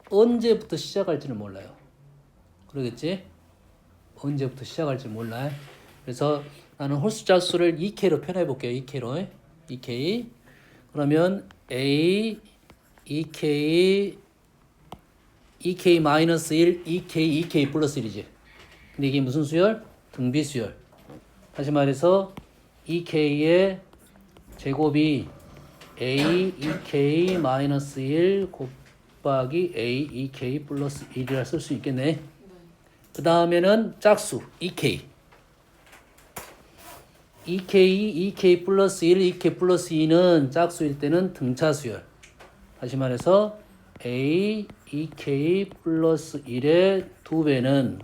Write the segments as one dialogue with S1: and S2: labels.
S1: 언제부터 시작할지는 몰라요. 그러겠지? 언제부터 시작할지 몰라요. 그래서 나는 홀수 짝수를 2K로 표현해 볼게요. 2K로. 2K. 그러면 A, 2K, 2K 마이너스 1, 2K, 2K 플러스 1이지. 근데 이게 무슨 수열? 등비 수열. 다시 말해서 2K의 제곱이 A, 2K 마이너스 1 곱하기 A, 2K 플러스 1이라 쓸 수 있겠네. 그 다음에는 짝수 2K. 2K 플러스 1, 2K 플러스 2는 짝수일 때는 등차 수열. 다시 말해서 A, 2K 플러스 1의 2배는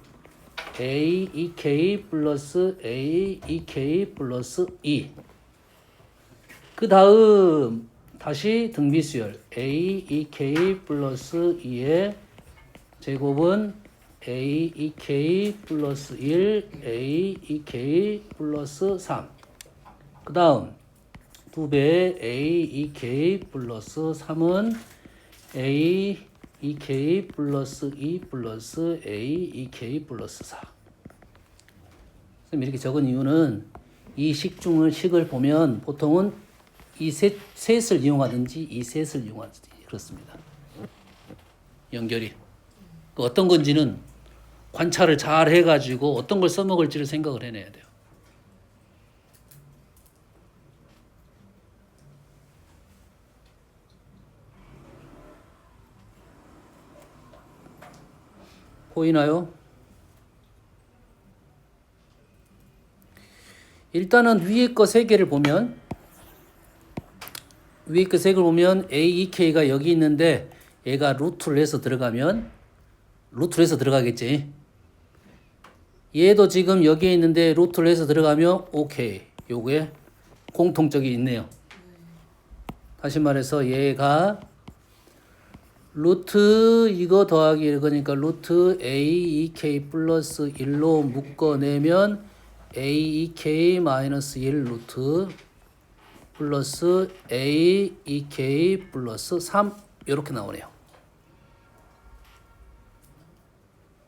S1: A, 2K 플러스 A, 2K 플러스 2. 그 다음 다시 등비수열 A, 2K 플러스 2의 제곱은 A, 2K 플러스 1, A, 2K 플러스 3. 그 다음 2배의 A, 2K 플러스 3은 A, 2K 플러스 2 플러스 A, 2K 플러스 4. 이렇게 적은 이유는 이 식을 보면 보통은 이 셋을 이용하든지 이 셋을 이용하든지 그렇습니다. 연결이. 어떤 건지는 관찰을 잘 해가지고 어떤 걸 써먹을지를 생각을 해내야 돼요. 보이나요? 일단은 위에 거 세 개를 보면 위에 거 세 개를 보면 A, 2K가 여기 있는데 얘가 루트를 해서 들어가면 루트를 해서 들어가겠지. 얘도 지금 여기에 있는데 루트를 해서 들어가면 오케이. 요게 공통적이 있네요. 다시 말해서 얘가 루트 이거 더하기 이거니까 루트 A, 2K 플러스 1로 묶어내면 A, 2K 마이너스 1 루트 플러스 A, 2K 플러스 3 이렇게 나오네요.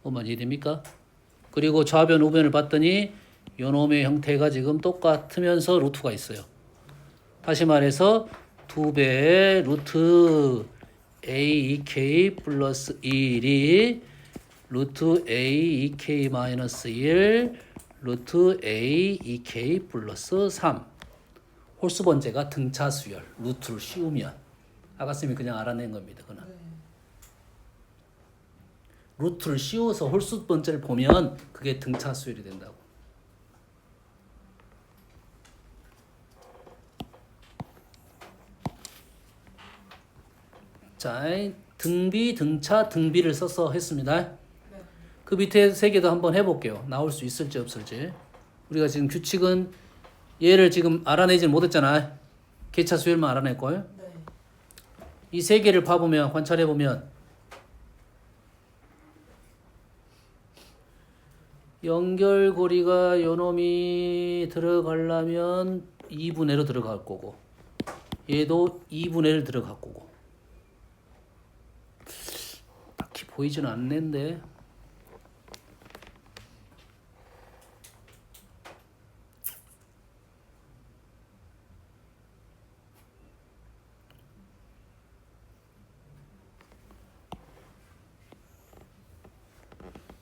S1: 뭐만 이해됩니까? 그리고 좌변, 우변을 봤더니 요놈의 형태가 지금 똑같으면서 루트가 있어요. 다시 말해서 2배의 루트 A, 2K 플러스 1이 루트 A, 2K 마이너스 1 루트 A, 2K 플러스 3. 홀수 번째가 등차 수열. 루트를 씌우면. 아까 쌤이 그냥 알아낸 겁니다. 그는. 루트를 씌워서 홀수 번째를 보면 그게 등차 수열이 된다고. 자, 등비, 등차, 등비를 써서 했습니다. 그 밑에 세 개도 한번 해볼게요. 나올 수 있을지 없을지. 우리가 지금 규칙은 얘를 지금 알아내지 못했잖아. 개차 수열만 알아냈고요. 이 세 개를 봐보면 관찰해보면 연결고리가 요놈이 들어가려면 2분의 1로 들어갈 거고 얘도 2분의 1 들어갈 거고 딱히 보이지는 않는데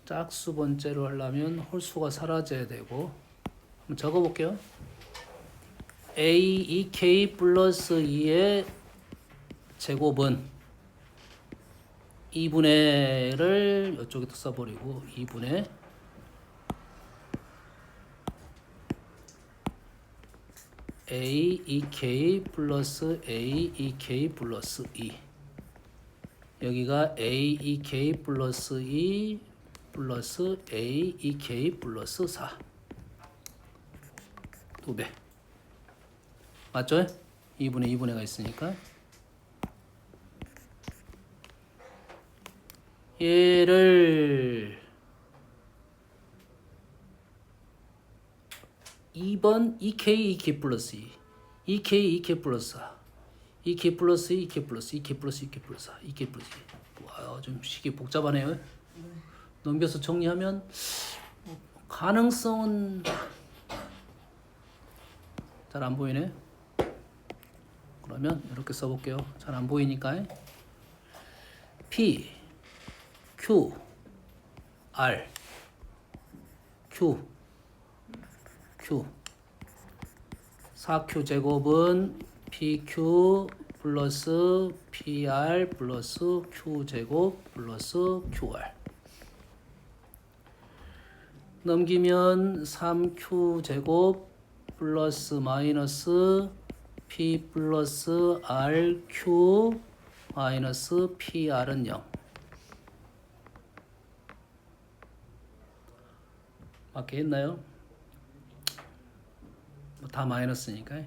S1: 짝수 번째로 하려면 홀수가 사라져야 되고 한번 적어볼게요. A, 2K 플러스 2의 제곱은 2분의 1을 이쪽에다 써버리고 2분의 A, 2K 플러스 A, 2K 플러스 2 여기가 A, 2K 플러스 2 플러스 A, 2K 플러스 4 2배 맞죠? 2분의 2분의가 있으니까 얘를 2번 2K, 2K 플러스 2 2K, 2K 플러스 4 2k 플러스 2k 플러스 2k 플러스 2k 플러스 2k 플러스 2. 와, 좀 식이 복잡하네요. 넘겨서 정리하면 가능성은 잘 안 보이네. 그러면 이렇게 써볼게요. 잘 안 보이니까 P, Q, R, Q, 4Q 제곱은 PQ 플러스 PR 플러스 Q 제곱 플러스 QR. 넘기면 3Q 제곱 플러스 마이너스 P 플러스 RQ 마이너스 PR은 0. 맞게 했나요? 다 마이너스니까.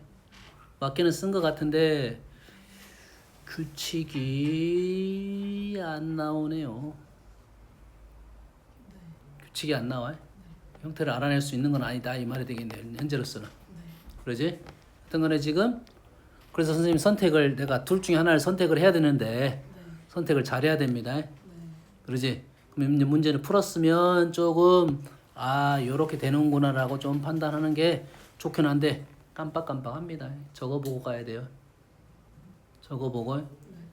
S1: 맞게는 쓴 것 같은데 규칙이 안 나오네요. 규칙이 안 나와요. 형태를 알아낼 수 있는 건 아니다 이 말이 되겠네요. 현재로서는. 그러지? 어떤 거네 지금? 그래서 선생님 선택을 내가 둘 중에 하나를 선택을 해야 되는데 선택을 잘해야 됩니다. 그러지? 그럼 이제 문제를 풀었으면 조금 요렇게 되는구나라고 좀 판단하는 게 좋긴 한데 깜빡깜빡합니다. 적어보고 가야 돼요. 적어보고.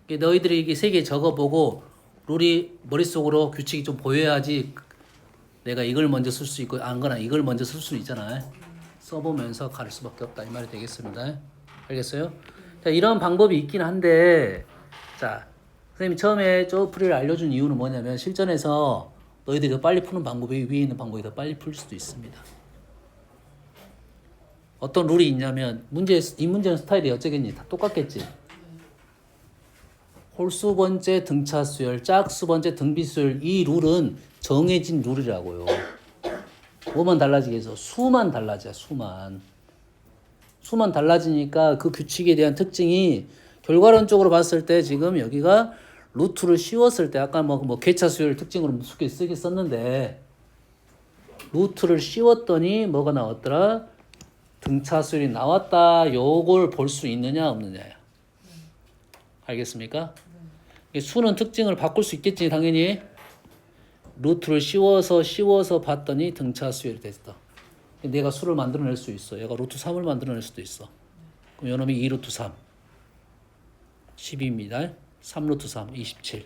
S1: 너희들이 이게 세 개 적어보고 룰이 머릿속으로 규칙이 좀 보여야지 내가 이걸 먼저 쓸 수 있고 안 거나 이걸 먼저 쓸 수 있잖아요. 써보면서 갈 수밖에 없다 이 말이 되겠습니다. 알겠어요? 자, 이런 방법이 있긴 한데 자 선생님이 처음에 쪼풀이를 알려준 이유는 뭐냐면 실전에서 너희들이 더 빨리 푸는 방법이 위에 있는 방법이 더 빨리 풀 수도 있습니다. 어떤 룰이 있냐면 이 문제는 스타일이 어쩌겠니? 다 똑같겠지? 홀수 번째 등차 수열, 짝수 번째 등비 수열 이 룰은 정해진 룰이라고요. 뭐만 달라지겠어? 수만 달라져. 수만 달라지니까 그 규칙에 대한 특징이 결과론적으로 봤을 때 지금 여기가 루트를 씌웠을 때 아까 뭐 궤차 수열 특징으로 무섭게 쓰게 썼는데 루트를 씌웠더니 뭐가 나왔더라? 등차 수열이 나왔다. 요걸 볼 수 있느냐 없느냐야. 알겠습니까? 수는 특징을 바꿀 수 있겠지 당연히. 루트를 씌워서 봤더니 등차 수열이 됐다. 내가 수를 만들어낼 수 있어. 얘가 루트 3을 만들어낼 수도 있어. 그럼 요놈이 2루트 3 12입니다. 3루트 3 27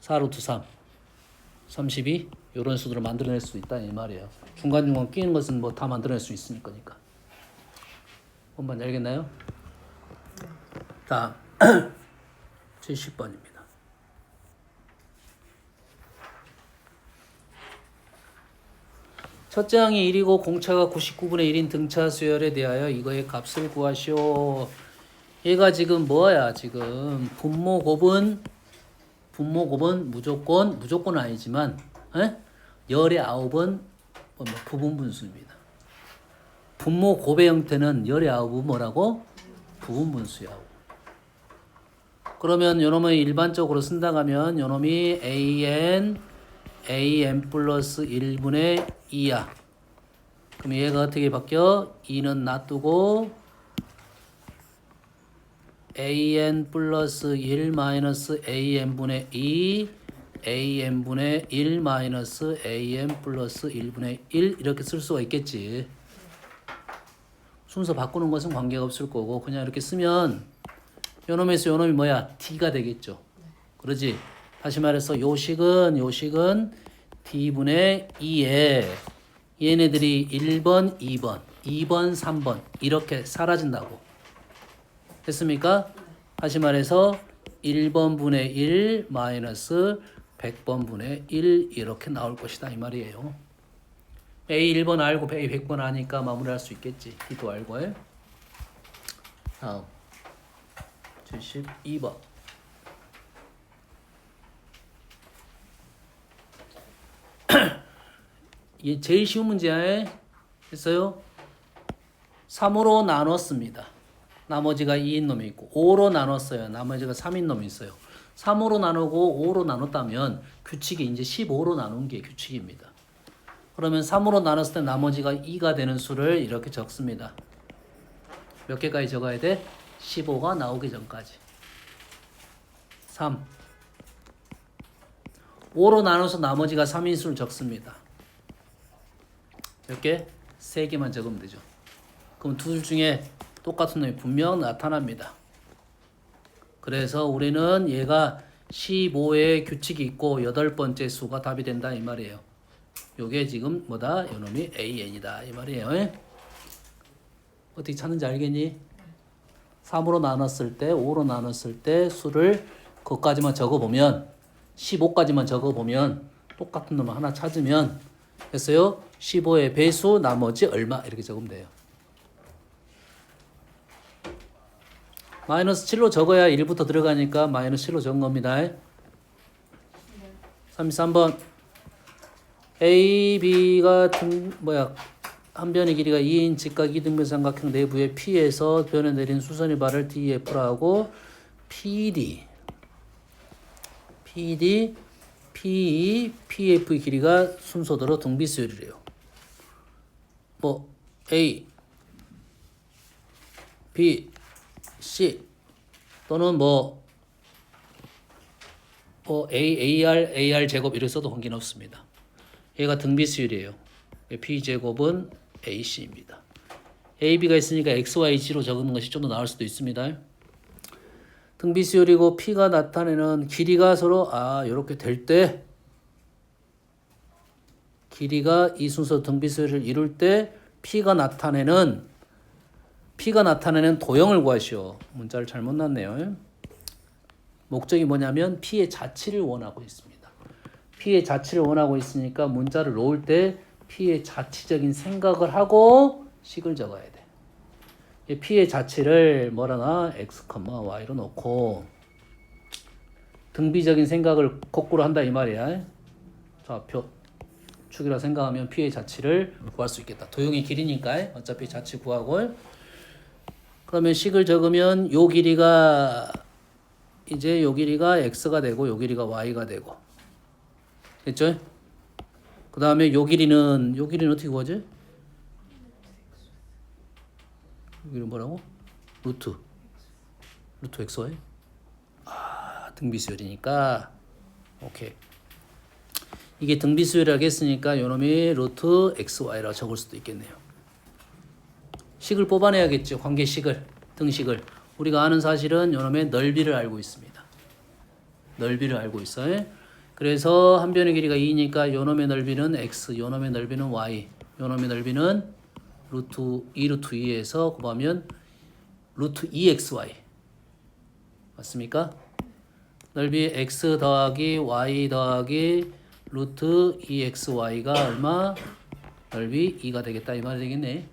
S1: 4루트 3 32 요런 수들을 만들어낼 수 있다 이 말이에요. 중간중간 끼는 것은 뭐 다 만들어낼 수 있으니까. 한번 알겠나요? 다음 70번입니다. 첫째 항이 1이고 공차가 99분의 1인 등차 수열에 대하여 이거의 값을 구하시오. 얘가 지금 뭐야? 지금 분모 곱은 무조건 아니지만 열의 9은 부분 분수입니다. 분모 곱의 형태는 열의 9은 뭐라고? 부분 분수야. 그러면 요놈을 일반적으로 쓴다고 하면 요놈이 an 플러스 1분의 2야. 그럼 얘가 어떻게 바뀌어? 2는 놔두고 an 플러스 1 마이너스 an분의 2 an분의 1 마이너스 an 플러스 1분의 1 이렇게 쓸 수가 있겠지. 순서 바꾸는 것은 관계가 없을 거고 그냥 이렇게 쓰면 요놈에서 요놈이 뭐야? t가 되겠죠. 그러지? 다시 말해서 요식은 t분의 2에 얘네들이 1번, 2번, 3번 이렇게 사라진다고. 됐습니까? 다시 말해서 1번분의 1 마이너스 100번분의 1 이렇게 나올 것이다 이 말이에요. A 1번 알고 A 100번 아니까 마무리할 수 있겠지. D도 알고 해. 다음 72번. 이게 제일 쉬운 문제야. 했어요? 3으로 나눴습니다. 나머지가 2인 놈이 있고 5로 나눴어요. 나머지가 3인 놈이 있어요. 3으로 나누고 5로 나눴다면 규칙이 이제 15로 나눈 게 규칙입니다. 그러면 3으로 나눴을 때 나머지가 2가 되는 수를 이렇게 적습니다. 몇 개까지 적어야 돼? 15가 나오기 전까지. 3. 5로 나눠서 나머지가 3인수를 적습니다. 몇 개? 3개만 적으면 되죠. 그럼 둘 중에 똑같은 놈이 분명 나타납니다. 그래서 우리는 얘가 15의 규칙이 있고 8번째 수가 답이 된다 이 말이에요. 요게 지금 뭐다? 요놈이 AN이다 이 말이에요. 어떻게 찾는지 알겠니? 3으로 나눴을 때 5로 나눴을 때 수를 그것까지만 적어보면 15까지만 적어보면 똑같은 놈을 하나 찾으면 됐어요? 15의 배수 나머지 얼마 이렇게 적으면 돼요. 마이너스 7로 적어야 1부터 들어가니까 마이너스 7로 적은 겁니다. 33번 A, B가 한 변의 길이가 2인 직각 이등변 삼각형 내부의 P에서 변에 내린 수선의 발을 DF라고 PD, PE, PF의 길이가 순서대로 등비수열이래요. 뭐 A, B, C 또는 AR 제곱 이렇게 써도 관계는 없습니다. 얘가 등비수열이에요. P 제곱은 AC입니다. AB가 있으니까 XYG로 적는 것이 좀 더 나을 수도 있습니다. 등비수열이고 P가 나타내는 길이가 서로 이렇게 될 때 길이가 이 순서 등비수열을 이룰 때 P가 나타내는 도형을 구하시오. 문자를 잘못 놨네요. 목적이 뭐냐면 P의 자치를 원하고 있습니다. P의 자치를 원하고 있으니까 문자를 놓을 때 P의 자치적인 생각을 하고 식을 적어야 돼. P의 자치를 뭐라나 x, y로 놓고 등비적인 생각을 거꾸로 한다 이 말이야. 좌표 축이라 생각하면 P의 자치를 구할 수 있겠다. 도형의 길이니까 어차피 자치 구하고 그러면 식을 적으면 요 길이가 x가 되고 요 길이가 y가 되고 됐죠? 그 다음에 요 길이는 어떻게 구하지? 여기는 뭐라고? 루트 xy? 등비수열이니까 오케이. 이게 등비수열이라고 했으니까 요놈이 루트 xy라고 적을 수도 있겠네요. 식을 뽑아내야겠죠. 관계식을, 등식을. 우리가 아는 사실은 요놈의 넓이를 알고 있습니다. 넓이를 알고 있어요. 그래서 한 변의 길이가 2니까 요놈의 넓이는 x, 요놈의 넓이는 y, 요놈의 넓이는 루트 2루트 2에서 곱하면 루트 2xy 맞습니까? 넓이 x 더하기 y 더하기 루트 2xy가 얼마? 넓이 2가 되겠다 이 말이 되겠네.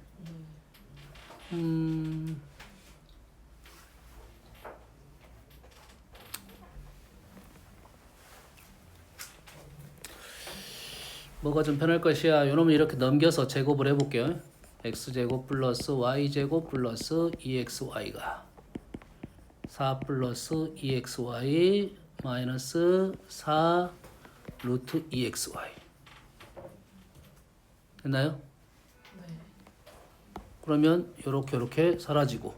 S1: 뭐가 좀 편할 것이야. 요놈을 이렇게 넘겨서 제곱을 해볼게요. x제곱 플러스 y제곱 플러스 2xy가 4 플러스 2xy 마이너스 4 루트 2xy 됐나요? 네. 그러면 요렇게 사라지고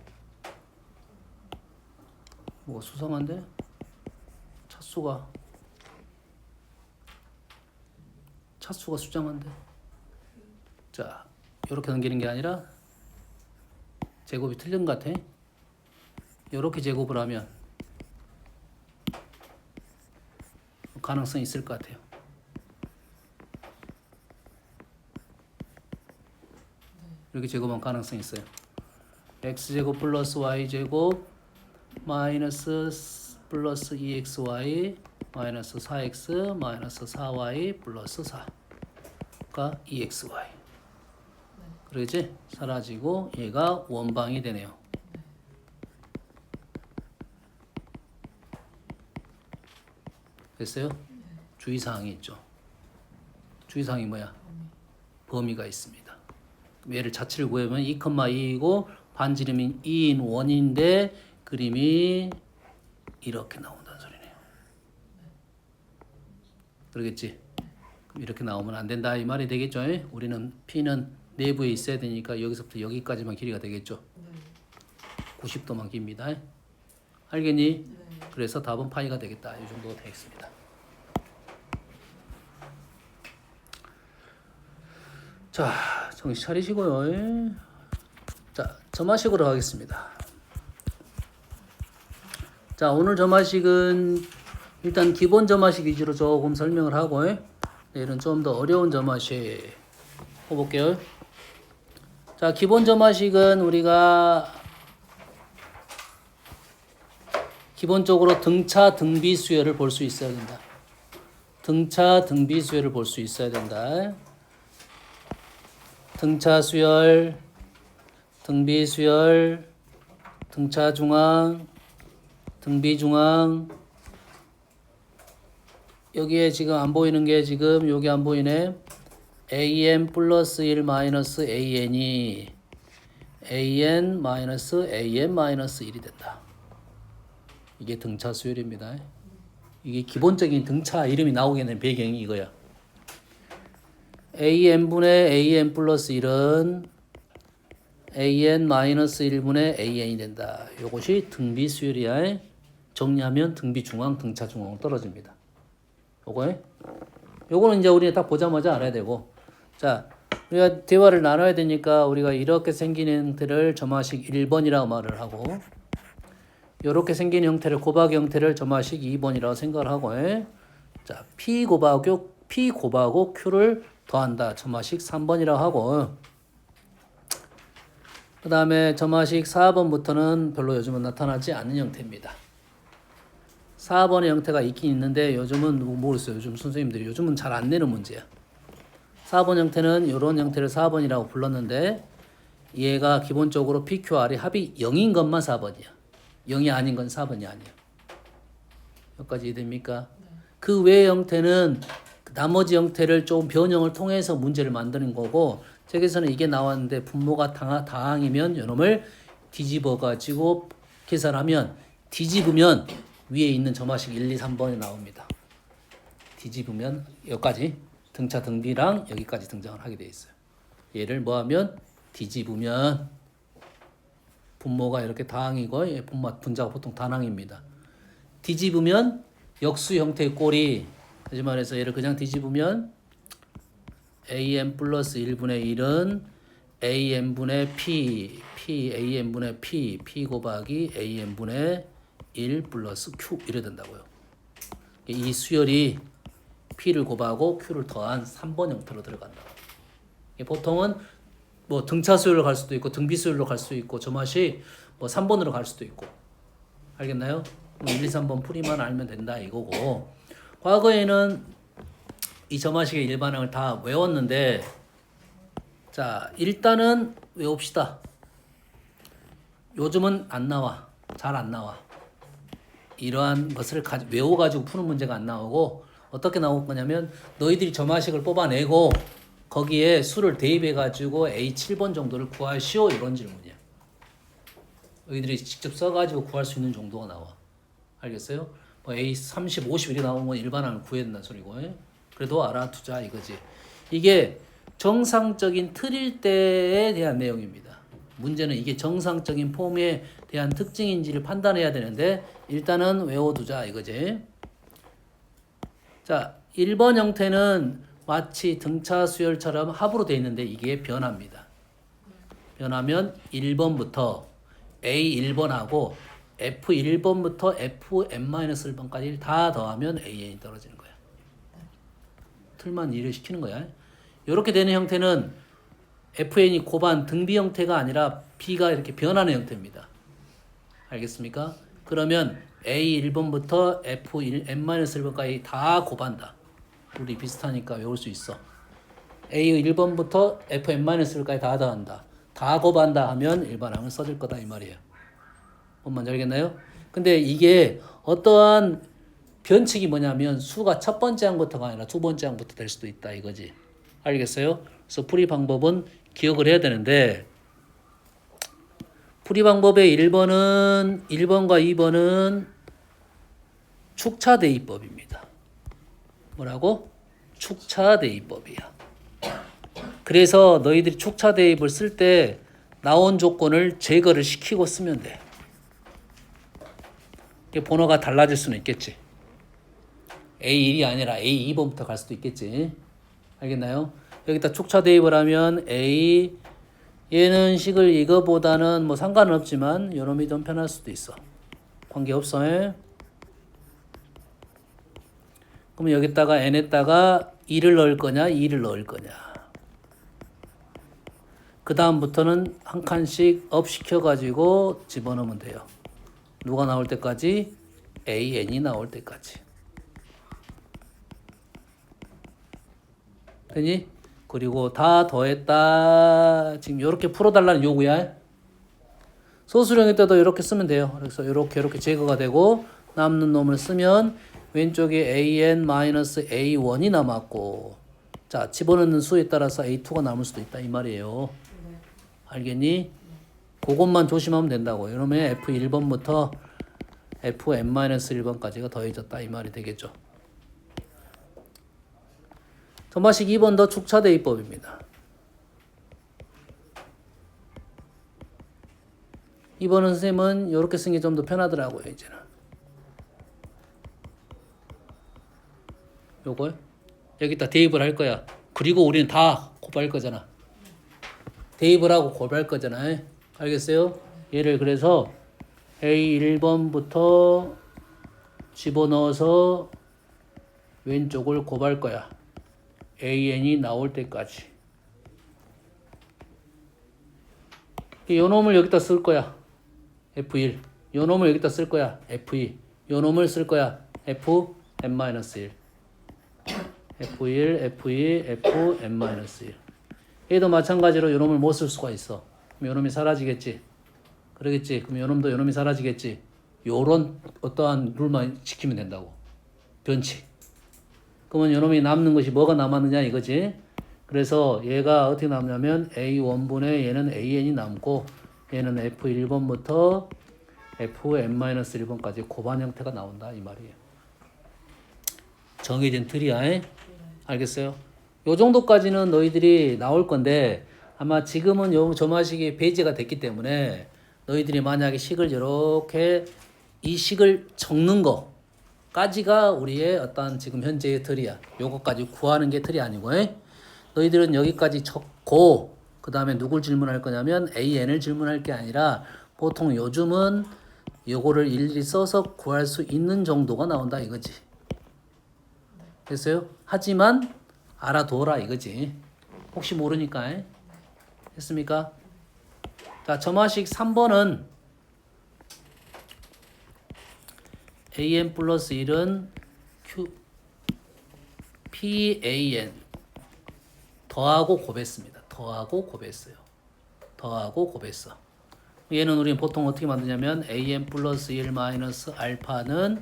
S1: 뭐가 수상한데? 차수가 수상한데? 자 요렇게 넘기는 게 아니라 제곱이 틀린 것 같아. 요렇게 제곱을 하면 가능성이 있을 것 같아요. 이렇게 제곱하면 가능성이 있어요. x제곱 플러스 y제곱 마이너스 플러스 2xy 마이너스 4x 마이너스 4y 플러스 4가 2xy 그러지? 사라지고 얘가 원방이 되네요. 됐어요? 주의사항이 있죠. 주의사항이 뭐야? 범위가 있습니다. 얘를 자치를 구하면 2,2이고 반지름이 2인 원인데 그림이 이렇게 나온다는 소리네요. 그러겠지? 그럼 이렇게 나오면 안 된다 이 말이 되겠죠? 우리는 P는 내부에 있어야 되니까 여기서부터 여기까지만 길이가 되겠죠? 90도만 깁니다. 알겠니? 그래서 답은 파이가 되겠다. 이 정도가 되겠습니다. 자, 정신 차리시고요. 자, 점화식으로 가겠습니다. 자, 오늘 점화식은 일단 기본 점화식 위주로 조금 설명을 하고 내일은 좀 더 어려운 점화식 해볼게요. 자, 기본 점화식은 우리가 기본적으로 등차 등비 수열을 볼 수 있어야 된다. 등차 등비 수열을 볼 수 있어야 된다. 등차 수열, 등비 수열, 등차 중앙, 등비 중앙. 여기에 지금 안 보이는 게 지금 여기 안 보이네. an 플러스 1 마이너스 an이 an 마이너스 an 마이너스 1이 된다. 이게 등차 수열입니다. 이게 기본적인 등차 이름이 나오게 된 배경이 이거야. an분의 an 플러스 1은 an 마이너스 1분의 an이 된다. 이것이 등비 수열이야. 정리하면 등비 중앙, 등차 중앙으로 떨어집니다. 요거는 이제 우리가 딱 보자마자 알아야 되고. 자, 우리가 대화를 나눠야 되니까 우리가 이렇게 생긴 형태를 점화식 1번이라고 말을 하고, 이렇게 생긴 형태를 곱하기 형태를 점화식 2번이라고 생각을 하고, 자, P 곱하고 Q를 더한다. 점화식 3번이라고 하고, 그 다음에 점화식 4번부터는 별로 요즘은 나타나지 않는 형태입니다. 4번의 형태가 있긴 있는데 요즘은 모르겠어요. 요즘 선생님들이 요즘은 잘 안 내는 문제야. 4번 형태는 이런 형태를 4번이라고 불렀는데 얘가 기본적으로 PQR이 합이 0인 것만 4번이야. 0이 아닌 건 4번이 아니야. 여기까지 이해됩니까? 그 외의 형태는 나머지 형태를 좀 변형을 통해서 문제를 만드는 거고, 책에서는 이게 나왔는데 분모가 다항이면 이놈을 뒤집어 가지고 계산하면 뒤집으면 위에 있는 점화식 1, 2, 3번이 나옵니다. 뒤집으면 여기까지 등차 등비랑 여기까지 등장을 하게 돼 있어요. 얘를 뭐 하면 뒤집으면 분모가 이렇게 다항이고 분자가 보통 단항입니다. 뒤집으면 역수 형태의 꼴이, 다시 말해서 얘를 그냥 뒤집으면 an 플러스 1분의 1은 an분의 p an분의 p 곱하기 an분의 1 플러스 q 이래 된다고요. 이 수열이 p를 곱하고 q를 더한 3번 형태로 들어간다. 보통은 뭐 등차 수열로 갈 수도 있고 등비 수열로 갈 수도 있고 점화식 뭐 3번으로 갈 수도 있고. 알겠나요? 1, 2, 3번 풀이만 알면 된다 이거고, 과거에는 이 점화식의 일반항을 다 외웠는데, 자, 일단은 외웁시다. 요즘은 안 나와. 잘 안 나와. 이러한 것을 외워가지고 푸는 문제가 안 나오고, 어떻게 나올 거냐면 너희들이 점화식을 뽑아내고 거기에 수를 대입해가지고 A7번 정도를 구하시오, 이런 질문이야. 너희들이 직접 써가지고 구할 수 있는 정도가 나와. 알겠어요? 뭐 A30, 50 이렇게 나오면 일반항을 구해야 된다는 소리고, 그래도 알아두자 이거지. 이게 정상적인 틀일 때에 대한 내용입니다. 문제는 이게 정상적인 폼에 대한 특징인지를 판단해야 되는데 일단은 외워두자 이거지. 자, 1번 형태는 마치 등차 수열처럼 합으로 되어 있는데 이게 변합니다. 변하면 1번부터 A1번하고 F1번부터 Fn-1번까지 다 더하면 AN이 떨어지는 거야. 틀만 일을 시키는 거야. 이렇게 되는 형태는 FN이 고반 등비 형태가 아니라 B가 이렇게 변하는 형태입니다. 알겠습니까? 그러면 A1번부터 Fn-1번까지 다 곱한다. 우리 비슷하니까 외울 수 있어. A1번부터 Fn-1까지 다 더한다. 다 곱한다 하면 일반항을 써줄 거다 이 말이에요. 뭔 말인지 알겠나요? 근데 이게 어떠한 변칙이 뭐냐면 수가 첫 번째 항부터가 아니라 두 번째 항부터 될 수도 있다 이거지. 알겠어요? 그래서 풀이 방법은 기억을 해야 되는데, 풀이 방법의 1번과 2번은 축차 대입법입니다. 뭐라고? 축차 대입법이야. 그래서 너희들이 축차 대입을 쓸 때 나온 조건을 제거를 시키고 쓰면 돼. 이게 번호가 달라질 수는 있겠지. A1이 아니라 A2번부터 갈 수도 있겠지. 알겠나요? 여기다 촉차 대입을 하면 A 얘는 식을 이거보다는 뭐 상관은 없지만 요놈이 좀 편할 수도 있어. 관계없어. 그럼 여기다가 n에다가 2를 넣을 거냐 2를 넣을 거냐. 그 다음부터는 한 칸씩 업 시켜가지고 집어넣으면 돼요. 누가 나올 때까지? AN이 나올 때까지. 되니? 그리고 다 더했다. 지금 이렇게 풀어달라는 요구야. 소수령일 때도 이렇게 쓰면 돼요. 그래서 이렇게 제거가 되고 남는 놈을 쓰면 왼쪽에 AN-A1이 남았고, 자 집어넣는 수에 따라서 A2가 남을 수도 있다 이 말이에요. 알겠니? 그것만 조심하면 된다고. 이러면 F1번부터 Fn-1번까지가 더해졌다 이 말이 되겠죠. 점화식 2번 더 축차 대입법입니다. 이번은 선생님은 이렇게 쓰는 게 좀 더 편하더라고요. 이제는 요걸 여기다 대입을 할 거야. 그리고 우리는 다 곱할 거잖아. 대입을 하고 곱할 거잖아. 알겠어요? 얘를 그래서 A1번부터 집어넣어서 왼쪽을 곱할 거야. AN이 나올 때까지. 요 놈을 여기다 쓸 거야. F1. 요 놈을 여기다 쓸 거야. F2. 요 놈을 쓸 거야. Fn-1. F1, F2, Fn-1. 얘도 마찬가지로 요 놈을 못 쓸 수가 있어. 그럼 요 놈이 사라지겠지. 그러겠지. 그럼 요 놈도 요 놈이 사라지겠지. 요런 어떠한 룰만 지키면 된다고. 변칙. 그러면 요 놈이 남는 것이 뭐가 남았느냐 이거지. 그래서 얘가 어떻게 남냐면 A1분의 얘는 AN이 남고 얘는 F1번부터 Fn-1번까지 고반 형태가 나온다 이 말이에요. 정해진 틀이야. 알겠어요? 요 정도까지는 너희들이 나올 건데 아마 지금은 요 점화식이 배제가 됐기 때문에 너희들이 만약에 식을 이렇게 이 식을 적는 거까지가 우리의 어떤 지금 현재의 틀이야. 요거까지 구하는 게 틀이 아니고 너희들은 여기까지 적고 그 다음에 누굴 질문할 거냐면 AN을 질문할 게 아니라 보통 요즘은 요거를 일일이 써서 구할 수 있는 정도가 나온다 이거지. 됐어요? 하지만 알아둬라 이거지. 혹시 모르니까. 됐습니까? 자, 점화식 3번은 AN 플러스 1은 PAN 더하고 곱했습니다. 더하고 곱했어요. 더하고 곱했어. 얘는 우리는 보통 어떻게 만드냐면 AN 플러스 1 마이너스 알파는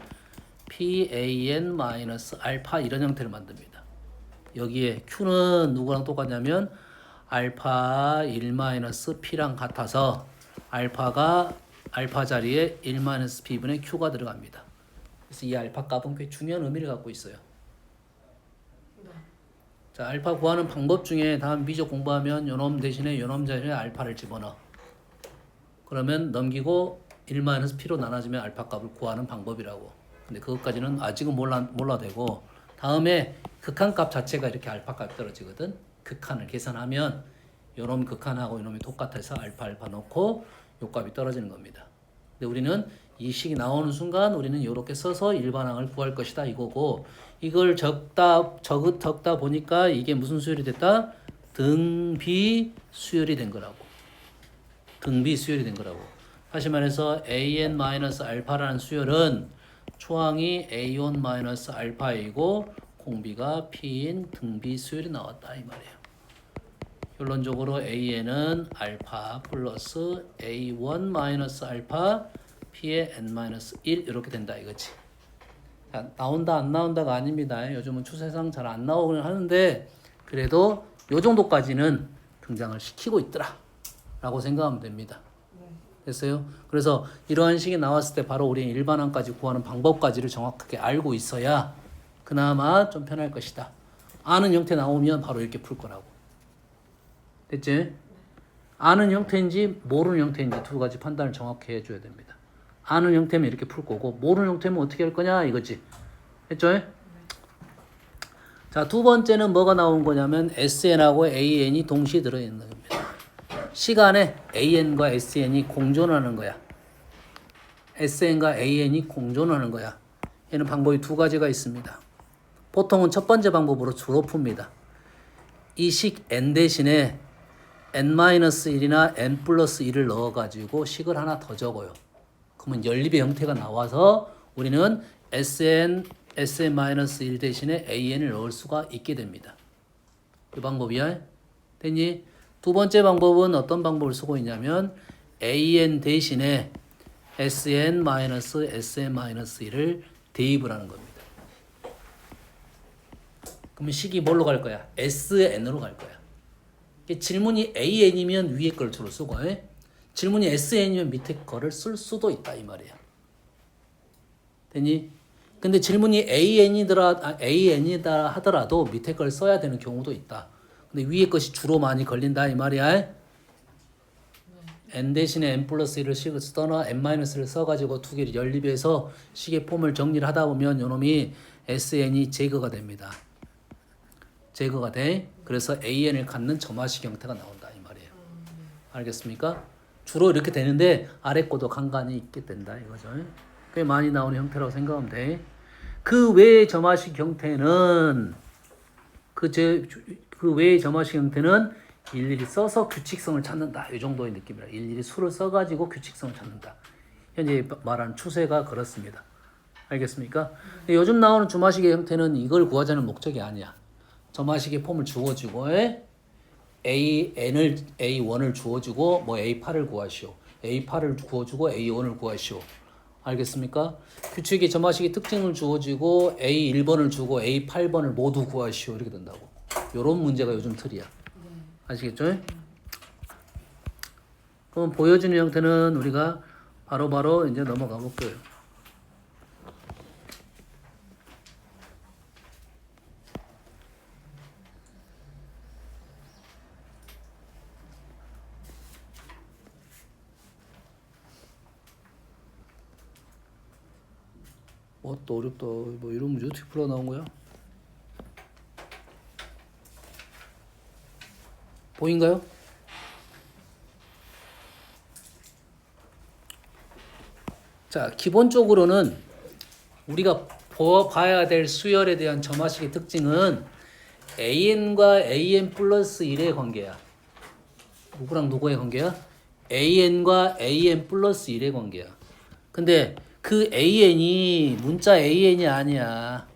S1: PAN 마이너스 알파 이런 형태를 만듭니다. 여기에 Q는 누구랑 똑같냐면 알파 1 마이너스 P랑 같아서 알파가 알파 자리에 1 마이너스 P분의 Q가 들어갑니다. 그래서 이 알파 값은 꽤 중요한 의미를 갖고 있어요. 자, 알파 구하는 방법 중에 다음 미적 공부하면 요놈 대신에 요놈 자리에 알파를 집어넣어. 그러면 넘기고 1 마이너스 P로 나눠주면 알파 값을 구하는 방법이라고. 근데 그것까지는 아직은 몰라도 되고 다음에 극한값 자체가 이렇게 알파 값이 떨어지거든. 극한을 계산하면 요놈 극한하고 요놈이 똑같아서 알파 넣고 요 값이 떨어지는 겁니다. 근데 우리는 이 식이 나오는 순간 우리는 이렇게 써서 일반항을 구할 것이다 이거고 이걸 적다 보니까 이게 무슨 수열이 됐다? 등비 수열이 된 거라고. 등비 수열이 된 거라고. 다시 말해서 AN-알파라는 수열은 초항이 A1-알파이고 공비가 P인 등비 수열이 나왔다 이 말이에요. 결론적으로 AN은 알파 플러스 A1-알파 P의 N-1 이렇게 된다 이거지. 자, 나온다 안 나온다가 아닙니다. 요즘은 추세상 잘 안 나오긴 하는데 그래도 요 정도까지는 등장을 시키고 있더라 라고 생각하면 됩니다. 됐어요? 그래서 이러한 식이 나왔을 때 바로 우리는 일반항까지 구하는 방법까지를 정확하게 알고 있어야 그나마 좀 편할 것이다. 아는 형태 나오면 바로 이렇게 풀 거라고. 됐지? 아는 형태인지 모르는 형태인지 두 가지 판단을 정확히 해줘야 됩니다. 아는 형태면 이렇게 풀 거고 모르는 형태면 어떻게 할 거냐 이거지. 했죠? 자, 두 번째는 뭐가 나온 거냐면 SN하고 AN이 동시에 들어있는 겁니다. 시간에 AN과 SN이 공존하는 거야. SN과 AN이 공존하는 거야. 얘는 방법이 두 가지가 있습니다. 보통은 첫 번째 방법으로 주로 풉니다. 이 식 n 대신에 n-1이나 n 플러스 1을 넣어가지고 식을 하나 더 적어요. 그러면 연립의 형태가 나와서 우리는 sn-1 대신에 an을 넣을 수가 있게 됩니다. 이 방법이야. 됐니? 두 번째 방법은 어떤 방법을 쓰고 있냐면 an 대신에 sn-sn-1을 대입을 하는 겁니다. 그러면 식이 뭘로 갈 거야? sn으로 갈 거야. 질문이 an이면 위에 걸 주로 쓰고 질문이 sn이면 밑에 거를 쓸 수도 있다 이 말이야. 됐니? 근데 질문이 an이다 하더라도 밑에 걸 써야 되는 경우도 있다. 근데 위에 것이 주로 많이 걸린다 이 말이야. n 대신에 n 플러스 1을 식을 쓰거나 n-를 써가지고 두 개를 연립해서 식의 폼을 정리를 하다 보면 요놈이 sn이 제거가 됩니다. 제거가 돼. 그래서 an을 갖는 점화식 형태가 나온다 이 말이에요. 알겠습니까? 주로 이렇게 되는데 아래 거도 간간히 있게 된다 이거죠. 꽤 많이 나오는 형태라고 생각하면 돼. 그 외의 점화식 형태는 그 외의 점화식 형태는 일일이 써서 규칙성을 찾는다. 이 정도의 느낌이라. 일일이 수를 써가지고 규칙성을 찾는다. 현재 말하는 추세가 그렇습니다. 알겠습니까? 요즘 나오는 점화식의 형태는 이걸 구하자는 목적이 아니야. 점화식의 폼을 주어주고 A1을 주어주고 뭐 A8을 구하시오. A8을 구워주고 A1을 구하시오. 알겠습니까? 규칙의 점화식의 특징을 주어주고 A1번을 주고 A8번을 모두 구하시오. 이렇게 된다고. 요런 문제가 요즘 틀이야. 아시겠죠? 그럼 보여주는 형태는 우리가 바로바로 이제 넘어가 볼게요. 또 어렵다. 뭐 이런 문제 어떻게 풀어 나온 거야? 보인가요? 자, 기본적으로는 우리가 봐야 될 수열에 대한 점화식의 특징은 an과 an 플러스 1의 관계야. 누구랑 누구의 관계야? an과 an 플러스 1의 관계야. 근데 그 an이 문자 an이 아니야.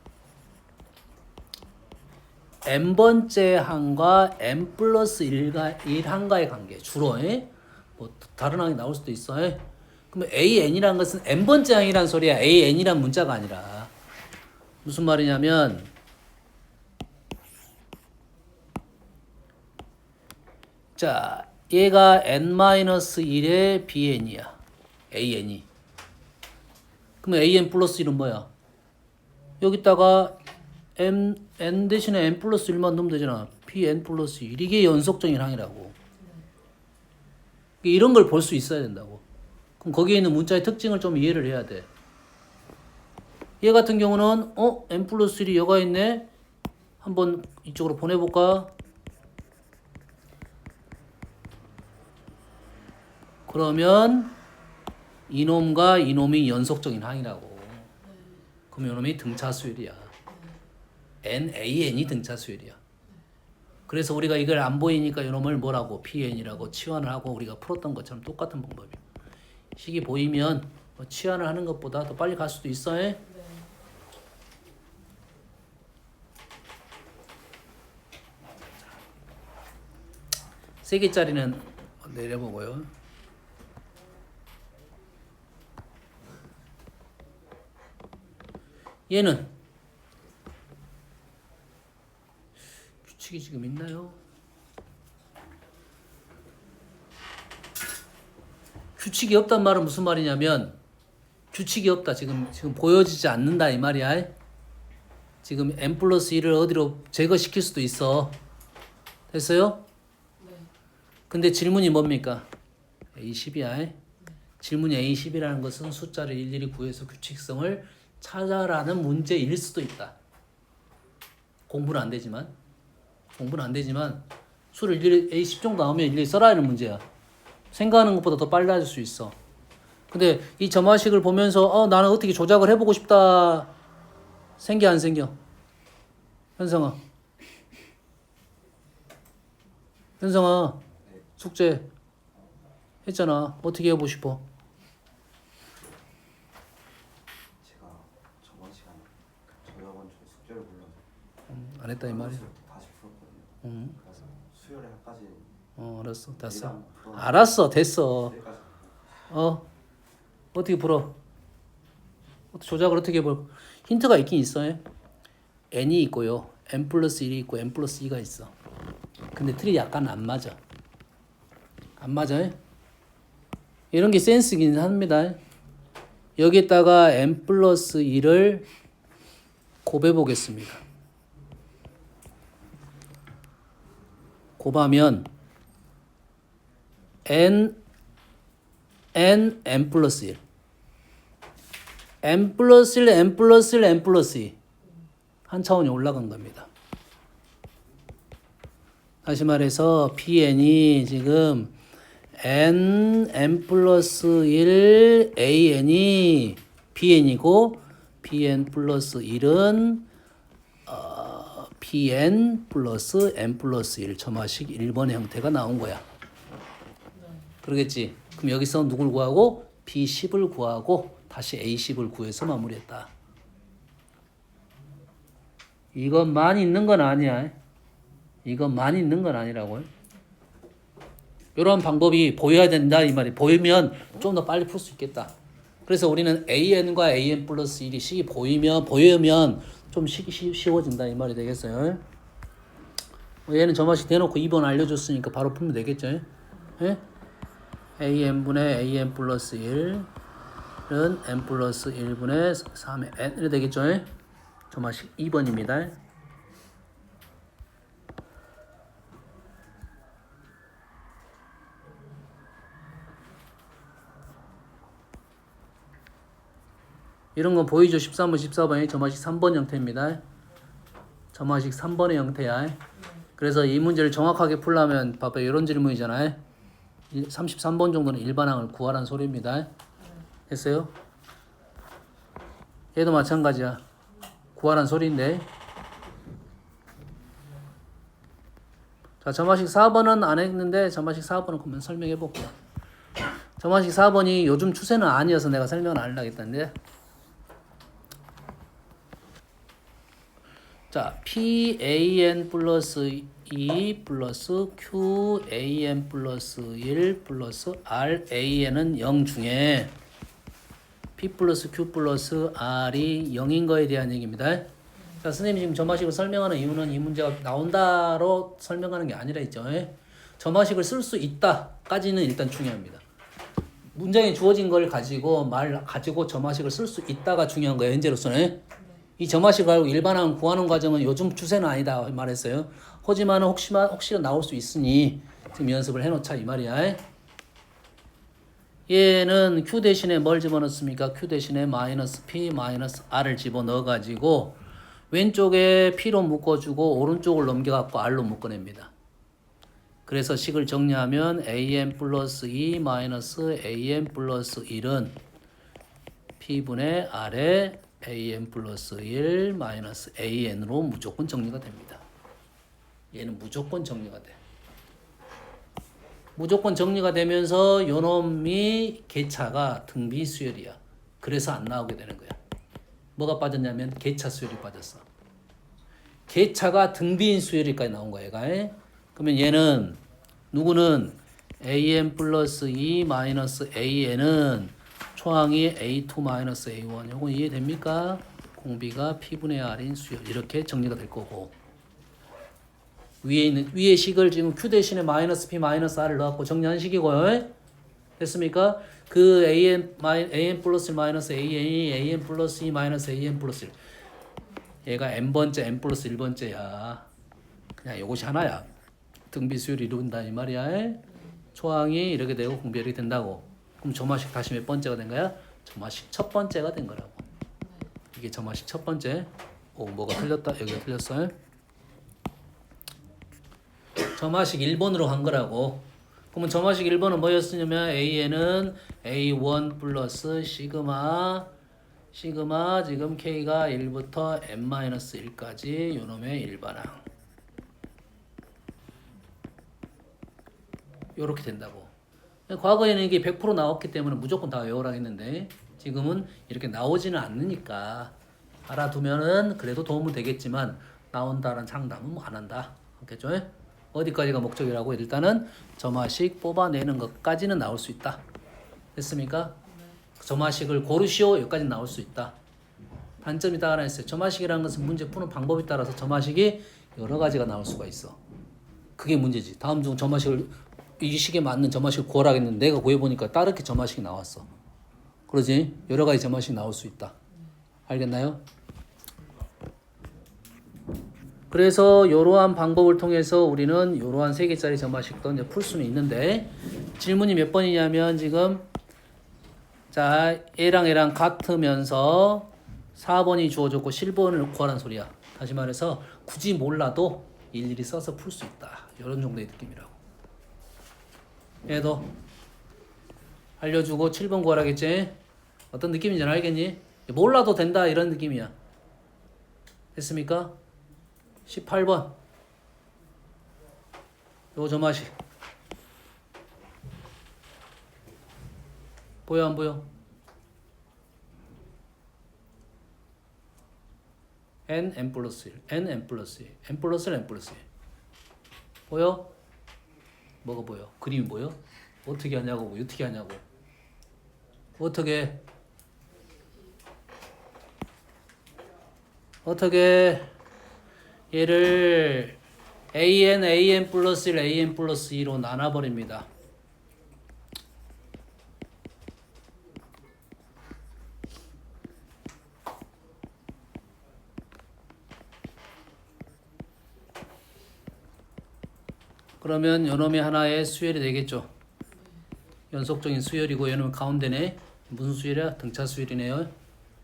S1: n번째 항과 n 플러스 1 항과의 관계. 주로 뭐 다른 항이 나올 수도 있어. 그러면 an이라는 것은 n번째 항이라는 소리야. an이란 문자가 아니라. 무슨 말이냐면 자, 얘가 n-1의 bn이야. an이. 그러면 an 플러스 1은 뭐야? 여기다가 n 대신에 n 플러스 1만 넣으면 되잖아. bn 플러스 1. 이게 연속적인 항이라고. 이런 걸 볼 수 있어야 된다고. 그럼 거기에 있는 문자의 특징을 좀 이해를 해야 돼. 얘 같은 경우는 n 플러스 1이 여가 있네. 한번 이쪽으로 보내볼까? 그러면 이놈과 이놈이 연속적인 항이라고. 그럼 이놈이 등차수열이야. nan이 등차수열이야. 그래서 우리가 이걸 안 보이니까 이놈을 뭐라고 pn이라고 치환을 하고 우리가 풀었던 것처럼 똑같은 방법이야. 식이 보이면 뭐 치환을 하는 것보다 더 빨리 갈 수도 있어. 네. 세 개짜리는 내려보고요. 얘는 규칙이 지금 있나요? 규칙이 없단 말은 무슨 말이냐면 규칙이 없다. 지금 보여지지 않는다 이 말이야. 지금 n 플러스 1을 어디로 제거시킬 수도 있어. 됐어요? 네. 근데 질문이 뭡니까? A10이야. 질문 A10이라는 것은 숫자를 일일이 구해서 규칙성을 찾아라는 문제일 수도 있다. 공부는 안 되지만 수를 일일이 A10 정도 나오면 일일이 써라 하는 문제야. 생각하는 것보다 더 빨라질 수 있어. 근데 이 점화식을 보면서 나는 어떻게 조작을 해보고 싶다. 생겨 안 생겨? 현성아 숙제 했잖아. 어떻게 해보고 싶어?
S2: 제가 저번 시간에 저번 주에 숙제를 불러서
S1: 안 했다 이 말이야.
S2: 다시 풀었거든요. 그래서 수요일에까지
S1: 알았어. 됐어.
S2: 일단 풀어.
S1: 알았어. 됐어.
S2: 내일까지
S1: 어떻게 풀어? 조작을 어떻게 해볼? 힌트가 있긴 있어요. n이 있고요. n 플러스 1이 있고 n 플러스 2가 있어. 근데 틀이 약간 안 맞아. 안 맞아요? 이런 게 센스긴 합니다. 여기에다가 n 플러스 2를 곱해 보겠습니다. 곱하면 n 플러스 1 n 플러스 1, n 플러스 1, n 플러스 2 한 차원이 올라간 겁니다. 다시 말해서 pn이 지금 n 플러스 1 an이 bn이고 bn 플러스 1은 bn 플러스 n 플러스 1 점화식 1번의 형태가 나온 거야. 그러겠지? 그럼 여기서 누굴 구하고? b10을 구하고 다시 a10을 구해서 마무리했다. 이것만 있는 건 아니야. 이것만 있는 건 아니라고요. 이런 방법이 보여야 된다 이 말이. 보이면 좀 더 빨리 풀 수 있겠다. 그래서 우리는 an과 an 플러스 1이 식이 보이면 좀 쉬워진다 이 말이 되겠어요. 얘는 점화식 대놓고 2번 알려줬으니까 바로 풀면 되겠죠. 예? an분의 an 플러스 1은 n 플러스 1분의 3의 n 이렇게 되겠죠. 점화식 2번입니다. 이런 건 보이죠? 13번, 14번이 점화식 3번 형태입니다. 점화식 3번의 형태야. 그래서 이 문제를 정확하게 풀려면 봐봐 이런 질문이잖아요. 33번 정도는 일반항을 구하라는 소리입니다. 됐어요? 얘도 마찬가지야. 구하라는 소리인데. 자, 점화식 4번은 안 했는데 점화식 4번은 그러면 설명해 볼게요. 점화식 4번이 요즘 추세는 아니어서 내가 설명을 안 하려고 했는데. 자, PAN 플러스 2 플러스 QAN 플러스 1 플러스 RAN은 0 중에 P 플러스 Q 플러스 R이 0인 거에 대한 얘기입니다. 자, 선생님이 지금 점화식을 설명하는 이유는 이 문제가 나온다로 설명하는 게 아니라 있죠. 점화식을 쓸 수 있다까지는 일단 중요합니다. 문장에 주어진 걸 가지고 점화식을 쓸 수 있다가 중요한 거예요. 현재로서는. 이 점화식을 알고 일반항 구하는 과정은 요즘 추세는 아니다 말했어요. 하지만 혹시나 나올 수 있으니 지금 연습을 해놓자 이 말이야. 얘는 Q 대신에 뭘 집어넣습니까? Q 대신에 마이너스 P 마이너스 R을 집어넣어가지고 왼쪽에 P로 묶어주고 오른쪽을 넘겨갖고 R로 묶어냅니다. 그래서 식을 정리하면 AN 플러스 2 마이너스 AN 플러스 1은 P분의 R에 AN 플러스 1 마이너스 AN으로 무조건 정리가 됩니다. 얘는 무조건 정리가 돼. 무조건 정리가 되면서 요놈이 개차가 등비 수열이야. 그래서 안 나오게 되는 거야. 뭐가 빠졌냐면 개차 수열이 빠졌어. 개차가 등비인 수열이까지 나온 거야. 얘가. 그러면 얘는 누구는 AN 플러스 2 마이너스 AN은 초항이 A2 마이너스 A1 요거 이해됩니까? 공비가 P분의 R인 수열 이렇게 정리가 될 거고 위에 식을 지금 Q 대신에 마이너스 P 마이너스 R을 넣었고 정리한 식이고요. 됐습니까? 그 AN 플러스 1 마이너스 AN이 AN 플러스 2 마이너스 AN 플러스 1 얘가 N번째 N 플러스 1번째야. 그냥 요것이 하나야. 등비 수열이 이룬다 이 말이야. 초항이 이렇게 되고 공비 이렇게 된다고. 그럼 점화식 다시 몇 번째가 된 거야? 점화식 첫 번째가 된 거라고. 이게 점화식 첫 번째. 오, 뭐가 틀렸다. 여기가 틀렸어요. 점화식 1번으로 간 거라고. 그러면 점화식 1번은 뭐였으냐면 AN은 A1 플러스 시그마 지금 K가 1부터 n-1까지 요놈의 일반항. 요렇게 된다고. 과거에는 이게 100% 나왔기 때문에 무조건 다 외우라 했는데 지금은 이렇게 나오지는 않으니까 알아두면은 그래도 도움은 되겠지만 나온다는 장담은 뭐 안 한다. 알겠죠? 어디까지가 목적이라고? 일단은 점화식 뽑아내는 것까지는 나올 수 있다. 됐습니까? 점화식을 고르시오. 여기까지 나올 수 있다. 단점이 딱 하나 있어요. 점화식이라는 것은 문제 푸는 방법에 따라서 점화식이 여러 가지가 나올 수가 있어. 그게 문제지. 다음 중 점화식을 이 식에 맞는 점화식을 구하라 했는데 내가 구해보니까 다르게 점화식이 나왔어. 그러지? 여러 가지 점화식이 나올 수 있다. 알겠나요? 그래서 이러한 방법을 통해서 우리는 이러한 3개짜리 점화식도 이제 풀 수는 있는데 질문이 몇 번이냐면 지금 자 얘랑 같으면서 4번이 주어졌고 7번을 구하라는 소리야. 다시 말해서 굳이 몰라도 일일이 써서 풀 수 있다. 이런 정도의 느낌이라고. 얘도 알려주고 7번 구하라겠지? 어떤 느낌인지 알겠니? 몰라도 된다 이런 느낌이야. 됐습니까? 18번 요 점화식 보여 안 보여? n 플러스 1 n 플러스 1 n 플러스 1 n 플러스 1 보여? 뭐가 보여? 그림이 보여? 어떻게 하냐고 어떻게 하냐고 어떻게 얘를 an 플러스 1 an 플러스 2로 나눠버립니다. 그러면 요놈이 하나의 수열이 되겠죠. 연속적인 수열이고 얘는 가운데네. 무슨 수열이야? 등차 수열이네요.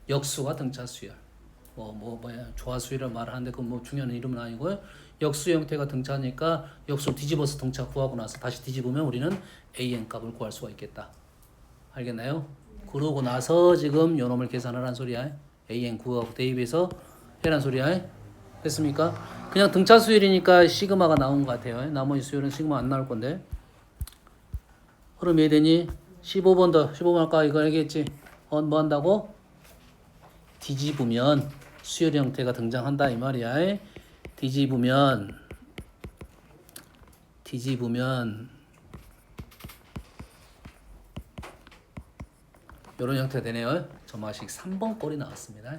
S1: 역수가 등차 수열. 뭐야 조화 수열이라고 말하는데 그건 뭐 중요한 이름은 아니고요. 역수 형태가 등차니까 역수를 뒤집어서 등차 구하고 나서 다시 뒤집으면 우리는 an 값을 구할 수가 있겠다. 알겠나요? 그러고 나서 지금 요놈을 계산하라는 소리야. an 구하고 대입해서 해란 소리야. 됐습니까? 그냥 등차 수열이니까 시그마가 나온 것 같아요. 나머지 수열은 시그마 안 나올 건데. 그럼 왜 되니? 15번 더. 15번 아까 이거 알겠지? 뭐 한다고? 뒤집으면 수열 형태가 등장한다 이 말이야. 뒤집으면 이런 형태가 되네요. 점화식 3번 꼴이 나왔습니다.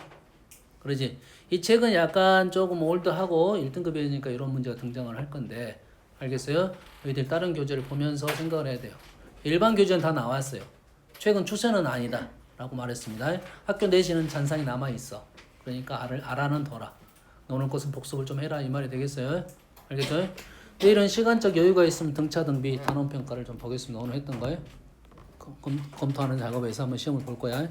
S1: 그러지? 이 책은 약간 조금 올드하고 1등급이니까 이런 문제가 등장을 할 건데 알겠어요? 너희들 다른 교재를 보면서 생각을 해야 돼요. 일반 교재는 다 나왔어요. 최근 추세는 아니다 라고 말했습니다. 학교 내신은 잔상이 남아있어. 그러니까 알아는 둬라. 오늘 것은 복습을 좀 해라 이 말이 되겠어요? 알겠죠? 내일은 시간적 여유가 있으면 등차 등비 단원평가를 좀 보겠습니다. 오늘 했던 거예요? 검토하는 작업에서 한번 시험을 볼 거야.